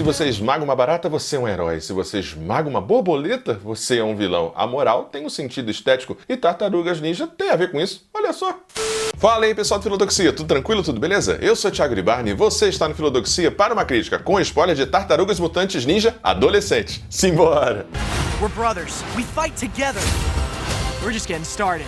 você esmaga uma barata, você é um herói. Se você esmaga uma borboleta, você é um vilão. A moral tem um sentido estético e Tartarugas Ninja tem a ver com isso. Olha só. Fala aí, pessoal do Filodoxia, tudo tranquilo, tudo beleza? Eu sou o Thiago Libarni e você está no Filodoxia para uma crítica com spoiler de Tartarugas Mutantes Ninja Adolescentes. Simbora! We're brothers. We fight together. We're just getting started.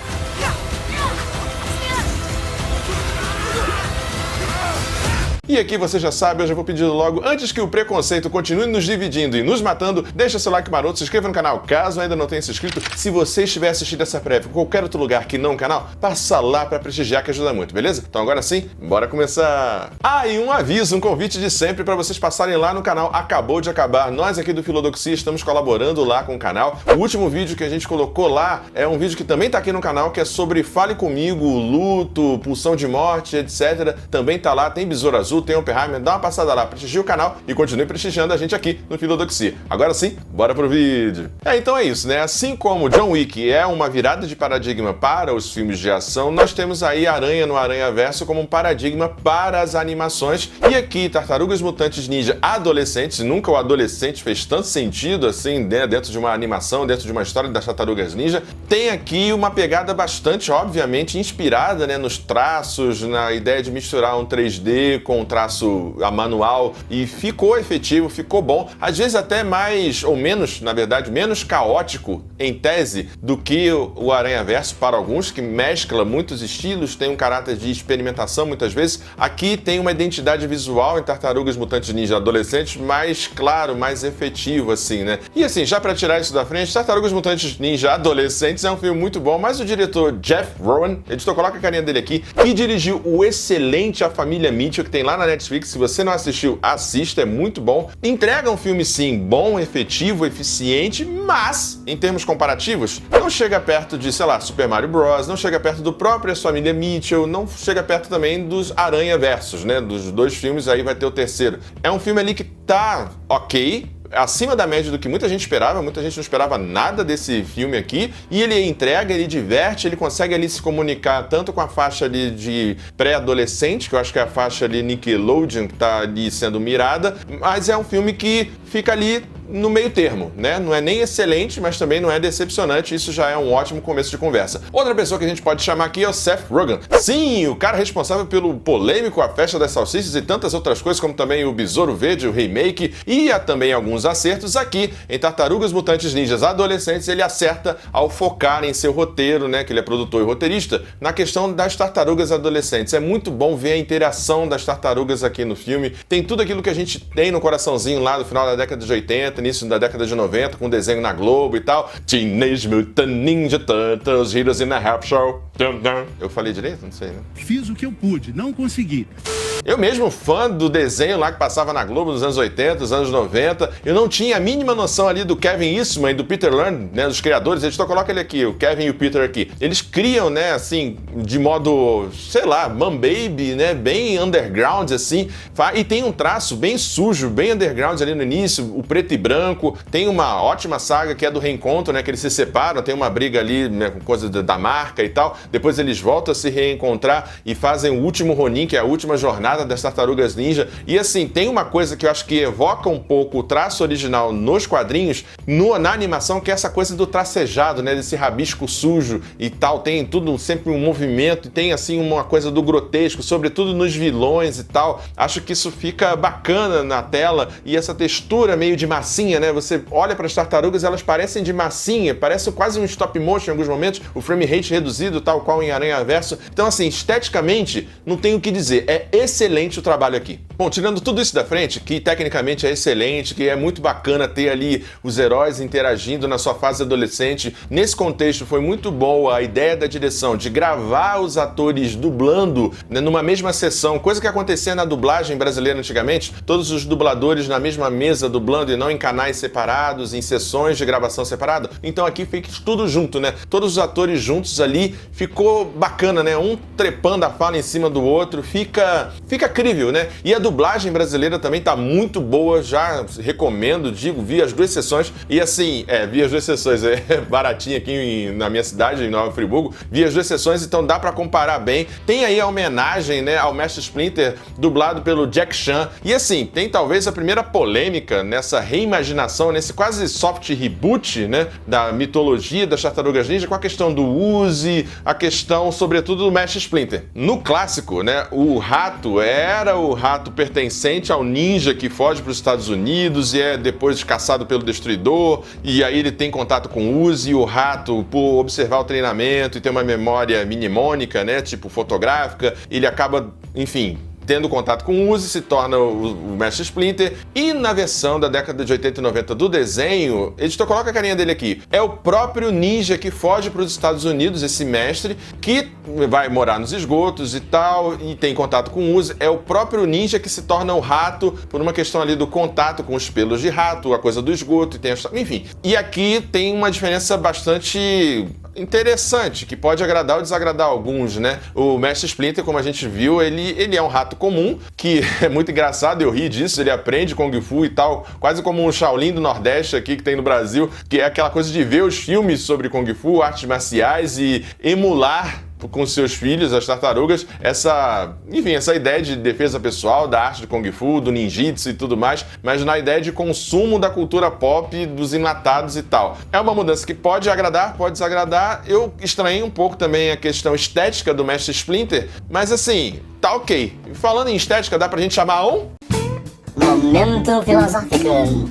E aqui você já sabe, eu já vou pedindo logo, antes que o preconceito continue nos dividindo e nos matando, deixa seu like maroto, se inscreva no canal caso ainda não tenha se inscrito. Se você estiver assistindo essa prévia em qualquer outro lugar que não o canal, passa lá pra prestigiar que ajuda muito, beleza? Então agora sim, bora começar! Ah, e um aviso, um convite de sempre pra vocês passarem lá no canal Acabou de Acabar. Nós aqui do Filodoxia estamos colaborando lá com o canal. O último vídeo que a gente colocou lá é um vídeo que também tá aqui no canal, que é sobre Fale Comigo, luto, pulsão de morte, etc. Também tá lá, tem Besouro Azul, tem Oppenheimer, dá uma passada lá, prestigie o canal e continue prestigiando a gente aqui no Filodoxia. Agora sim, bora pro vídeo. Então é isso, né? Assim como John Wick é uma virada de paradigma para os filmes de ação, nós temos aí Aranha no Aranhaverso como um paradigma para as animações. E aqui, Tartarugas Mutantes Ninja Adolescentes, nunca o adolescente fez tanto sentido assim, né, dentro de uma animação, dentro de uma história das Tartarugas Ninja, tem aqui uma pegada bastante, obviamente, inspirada, né, nos traços, na ideia de misturar um 3D com um traço a manual, e ficou efetivo, ficou bom, às vezes até mais, ou menos, na verdade, menos caótico, em tese, do que o Aranhaverso para alguns, que mescla muitos estilos, tem um caráter de experimentação muitas vezes. Aqui tem uma identidade visual em Tartarugas Mutantes Ninja Adolescentes mais claro, mais efetivo, assim, né? E assim, já pra tirar isso da frente, Tartarugas Mutantes Ninja Adolescentes é um filme muito bom, mas o diretor Jeff Rowan, editor, coloca a carinha dele aqui, que dirigiu o excelente A Família Mitchell, que tem lá na Netflix. Se você não assistiu, assista, é muito bom. Entrega um filme, sim, bom, efetivo, eficiente, mas, em termos comparativos, não chega perto de, sei lá, Super Mario Bros., não chega perto do próprio A Família Mitchell, não chega perto também dos Aranhaversos, né? Dos dois filmes, aí vai ter o terceiro. É um filme ali que tá ok, acima da média do que muita gente esperava, muita gente não esperava nada desse filme aqui, e ele entrega, ele diverte, ele consegue ali se comunicar tanto com a faixa ali de pré-adolescente, que eu acho que é a faixa ali Nickelodeon que tá ali sendo mirada, mas é um filme que fica ali no meio termo, né? Não é nem excelente, mas também não é decepcionante, isso já é um ótimo começo de conversa. Outra pessoa que a gente pode chamar aqui é o Seth Rogen. Sim, o cara responsável pelo polêmico A Festa das Salsichas e tantas outras coisas, como também o Besouro Verde, o remake, e há também alguns acertos aqui em Tartarugas Mutantes Ninjas Adolescentes. Ele acerta ao focar em seu roteiro, né? Que ele é produtor e roteirista, na questão das tartarugas adolescentes. É muito bom ver a interação das tartarugas aqui no filme. Tem tudo aquilo que a gente tem no coraçãozinho lá no final da década de 80, início da década de 90, com desenho na Globo e tal. Teenage Mutant Ninja Turtles, Heroes in a Half Show. Eu falei direito? Não sei, né? Fiz o que eu pude, não consegui. Eu mesmo, fã do desenho lá que passava na Globo nos anos 80, nos anos 90, eu não tinha a mínima noção ali do Kevin Eastman e do Peter Laird, né, dos criadores. Editor, coloca ele aqui, o Kevin e o Peter aqui. Eles criam, né, assim, de modo, sei lá, Man Baby, né, bem underground, assim, e tem um traço bem sujo, bem underground ali no início, o preto e branco. Tem uma ótima saga que é do reencontro, né, que eles se separam, tem uma briga ali, né, com coisa da marca e tal. Depois eles voltam a se reencontrar e fazem o último Ronin, que é a última jornada das Tartarugas Ninja. E assim, tem uma coisa que eu acho que evoca um pouco o traço original nos quadrinhos, na animação, que é essa coisa do tracejado, né, desse rabisco sujo e tal. Tem tudo, sempre um movimento, e tem assim uma coisa do grotesco, sobretudo nos vilões e tal. Acho que isso fica bacana na tela, e essa textura meio de massinha, né? Você olha para as tartarugas, elas parecem de massinha, parece quase um stop motion em alguns momentos, o frame rate reduzido, tal qual em Aranhaverso. Então assim, esteticamente, não tenho o que dizer, é excelente o trabalho aqui. Bom, tirando tudo isso da frente, que tecnicamente é excelente, que é muito bacana ter ali os heróis interagindo na sua fase adolescente, nesse contexto foi muito boa a ideia da direção de gravar os atores dublando, né, numa mesma sessão, coisa que acontecia na dublagem brasileira antigamente, todos os dubladores na mesma mesa dublando e não em canais separados, em sessões de gravação separada. Então aqui fez tudo junto, né? Todos os atores juntos ali, ficou bacana, né? Um trepando a fala em cima do outro, fica fica crível, né? E a dublagem brasileira também tá muito boa, já recomendo, vi as 2 sessões, e assim, vi as 2 sessões, é baratinho aqui na minha cidade, em Nova Friburgo, vi as 2 sessões, então dá pra comparar bem. Tem aí a homenagem, né, ao Mestre Splinter, dublado pelo Jack Chan, e assim, tem talvez a primeira polêmica nessa reimaginação, nesse quase soft reboot, né, da mitologia das Tartarugas Ninja, com a questão do Uzi, a questão, sobretudo, do Mestre Splinter. No clássico, né, o rato era o rato pertencente ao ninja que foge para os Estados Unidos e é depois caçado pelo Destruidor, e aí ele tem contato com o Uzi, e o rato, por observar o treinamento e ter uma memória mnemônica, né, tipo fotográfica, ele acaba, enfim, tendo contato com o Uzi, se torna o Mestre Splinter. E na versão da década de 80 e 90 do desenho, editor, coloca a carinha dele aqui, é o próprio ninja que foge para os Estados Unidos, esse mestre, que vai morar nos esgotos e tal, e tem contato com o Uzi. É o próprio ninja que se torna o rato, por uma questão ali do contato com os pelos de rato, a coisa do esgoto, e tem, enfim. E aqui tem uma diferença bastante interessante, que pode agradar ou desagradar alguns, né? O Mestre Splinter, como a gente viu, ele é um rato comum, que é muito engraçado, eu ri disso, ele aprende Kung Fu e tal, quase como um Shaolin do Nordeste aqui que tem no Brasil, que é aquela coisa de ver os filmes sobre Kung Fu, artes marciais e emular com seus filhos, as tartarugas, essa ideia de defesa pessoal, da arte de Kung Fu, do ninjitsu e tudo mais, mas na ideia de consumo da cultura pop, dos enlatados e tal. É uma mudança que pode agradar, pode desagradar. Eu estranhei um pouco também a questão estética do Mestre Splinter, mas assim, tá ok. Falando em estética, dá pra gente chamar um... Momento filosófico.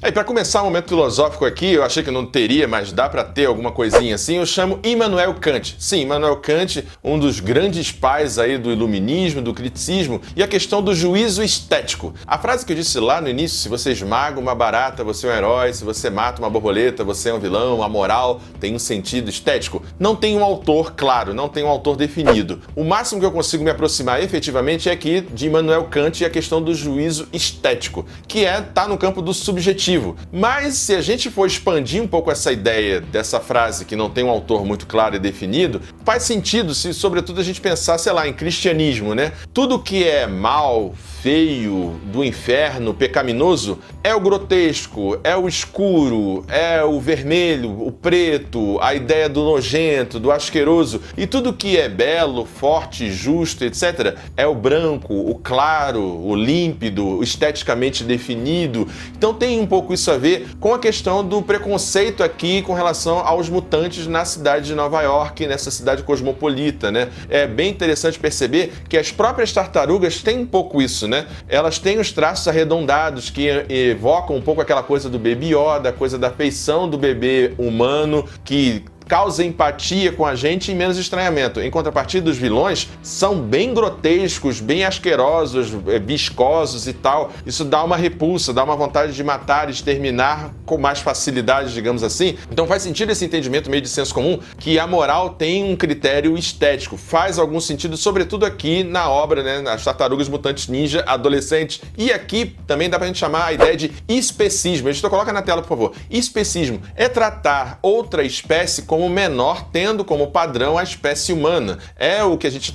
E para começar o momento filosófico aqui, eu achei que não teria, mas dá para ter alguma coisinha assim, eu chamo Immanuel Kant. Sim, Immanuel Kant, um dos grandes pais aí do iluminismo, do criticismo, e a questão do juízo estético. A frase que eu disse lá no início, se você esmaga uma barata, você é um herói, se você mata uma borboleta, você é um vilão, a moral tem um sentido estético. Não tem um autor claro, não tem um autor definido. O máximo que eu consigo me aproximar efetivamente é aqui de Immanuel Kant e a questão do juízo estético, que tá no campo do subjetivo. Mas se a gente for expandir um pouco essa ideia dessa frase que não tem um autor muito claro e definido, faz sentido se, sobretudo, a gente pensar, sei lá, em cristianismo, né? Tudo que é mal, feio, do inferno, pecaminoso, é o grotesco, é o escuro, é o vermelho, o preto, a ideia do nojento, do asqueroso, e tudo que é belo, forte, justo, etc., é o branco, o claro, o límpido, o esteticamente definido. Então tem um pouco isso a ver com a questão do preconceito aqui com relação aos mutantes na cidade de Nova York, nessa cidade cosmopolita, né? É bem interessante perceber que as próprias tartarugas têm um pouco isso, né? Elas têm os traços arredondados que evocam um pouco aquela coisa do Baby Yoda, a coisa da feição do bebê humano, que causa empatia com a gente e menos estranhamento. Em contrapartida, os vilões são bem grotescos, bem asquerosos, viscosos e tal. Isso dá uma repulsa, dá uma vontade de matar e exterminar com mais facilidade, digamos assim. Então faz sentido esse entendimento meio de senso comum que a moral tem um critério estético. Faz algum sentido, sobretudo aqui na obra, né, nas Tartarugas Mutantes Ninja Adolescentes. E aqui também dá pra gente chamar a ideia de especismo. Editor, coloca na tela, por favor. Especismo é tratar outra espécie como menor, tendo como padrão a espécie humana. É o que a gente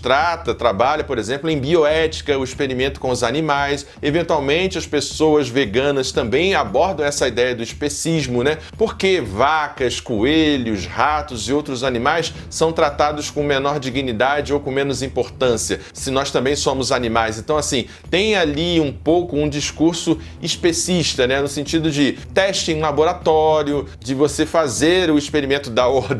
trabalha, por exemplo, em bioética, o experimento com os animais. Eventualmente, as pessoas veganas também abordam essa ideia do especismo, né? Porque vacas, coelhos, ratos e outros animais são tratados com menor dignidade ou com menos importância, se nós também somos animais. Então, assim, tem ali um pouco um discurso especista, né? No sentido de teste em laboratório, de você fazer o experimento da ordenha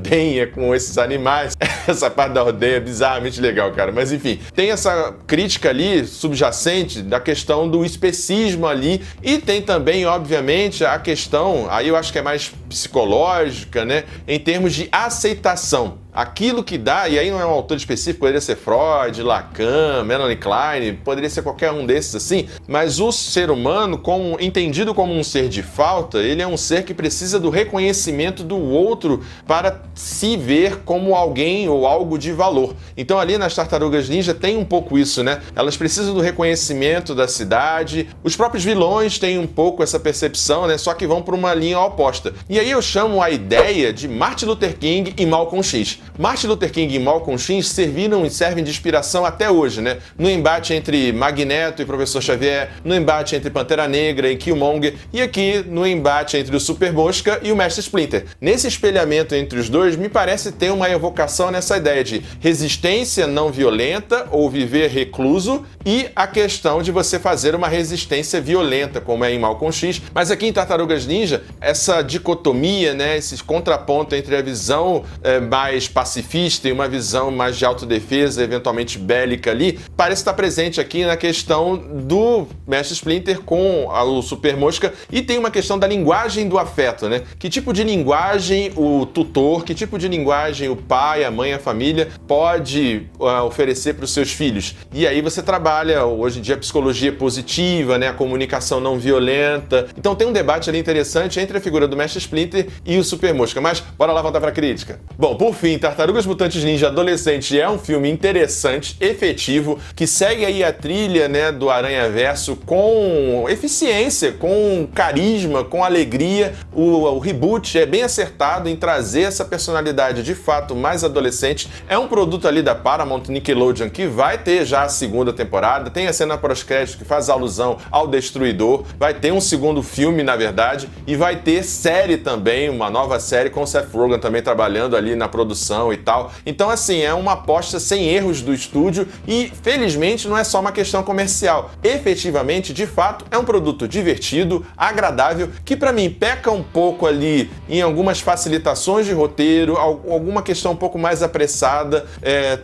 com esses animais. Essa parte da ordenha é bizarramente legal, cara. Mas enfim, tem essa crítica ali subjacente da questão do especismo ali e tem também, obviamente, a questão, aí eu acho que é mais psicológica, né? Em termos de aceitação. Aquilo que dá, e aí não é um autor específico, poderia ser Freud, Lacan, Melanie Klein, poderia ser qualquer um desses assim, mas o ser humano, entendido como um ser de falta, ele é um ser que precisa do reconhecimento do outro para se ver como alguém ou algo de valor. Então ali nas Tartarugas Ninja tem um pouco isso, né? Elas precisam do reconhecimento da cidade, os próprios vilões têm um pouco essa percepção, né? Só que vão para uma linha oposta. E aí eu chamo a ideia de Martin Luther King e Malcolm X. Martin Luther King e Malcolm X serviram e servem de inspiração até hoje, né? No embate entre Magneto e Professor Xavier, no embate entre Pantera Negra e Killmonger e aqui no embate entre o Super Mosca e o Mestre Splinter. Nesse espelhamento entre os dois, me parece ter uma evocação nessa ideia de resistência não violenta ou viver recluso e a questão de você fazer uma resistência violenta, como é em Malcolm X. Mas aqui em Tartarugas Ninja, essa dicotomia, né, esse contraponto entre a visão mais pacifista e uma visão mais de autodefesa, eventualmente bélica ali, parece estar presente aqui na questão do Mestre Splinter com o Super Mosca e tem uma questão da linguagem do afeto, né? Que tipo de linguagem o tutor, que tipo de linguagem o pai, a mãe, a família pode oferecer para os seus filhos. E aí você trabalha, hoje em dia, a psicologia positiva, né? A comunicação não violenta. Então tem um debate ali interessante entre a figura do Mestre Splinter e o Super Mosca. Mas bora lá voltar para a crítica. Bom, por fim, Tartarugas Mutantes Ninja Adolescente é um filme interessante, efetivo, que segue aí a trilha, né, do Aranhaverso com eficiência, com carisma, com alegria. O reboot é bem acertado em trazer essa personalidade de fato mais adolescente. É um produto ali da Paramount Nickelodeon que vai ter já a segunda temporada. Tem a cena pós-crédito que faz alusão ao Destruidor. Vai ter um segundo filme, na verdade, e vai ter série também, uma nova série com o Seth Rogen também trabalhando ali na produção e tal. Então, assim, é uma aposta sem erros do estúdio e, felizmente, não é só uma questão comercial. Efetivamente, de fato, é um produto divertido, agradável, que pra mim peca um pouco ali em algumas facilitações de roteiro, alguma questão um pouco mais apressada.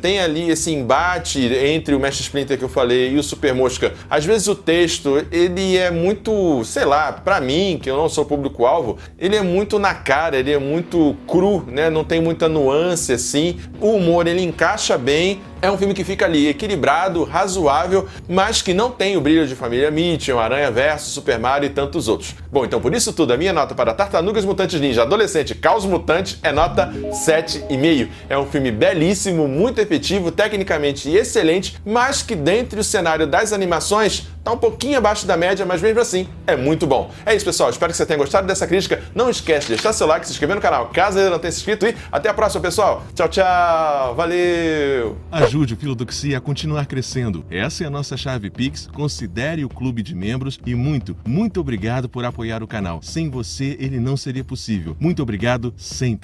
Tem ali esse embate entre o Mestre Splinter que eu falei e o Super Mosca. Às vezes o texto, ele é muito, sei lá, pra mim, que eu não sou público-alvo, ele é muito na cara, ele é muito cru, né? Não tem muita nuance, assim. O humor, ele encaixa bem. É um filme que fica ali equilibrado, razoável, mas que não tem o brilho de Família Mitchell, Aranhaverso, Super Mario e tantos outros. Bom, então por isso tudo, a minha nota para Tartarugas Mutantes Ninja Adolescente Caos Mutante é nota 7,5. É um filme belíssimo, muito efetivo, tecnicamente excelente, mas que dentre o cenário das animações tá um pouquinho abaixo da média, mas mesmo assim é muito bom. É isso, pessoal. Espero que você tenha gostado dessa crítica. Não esquece de deixar seu like, se inscrever no canal caso ainda não tenha se inscrito e até a próxima, pessoal. Tchau, tchau. Valeu! Ajude o Filodoxia a continuar crescendo. Essa é a nossa chave Pix. Considere o clube de membros e muito obrigado por apoiar o canal. Sem você, ele não seria possível. Muito obrigado sempre.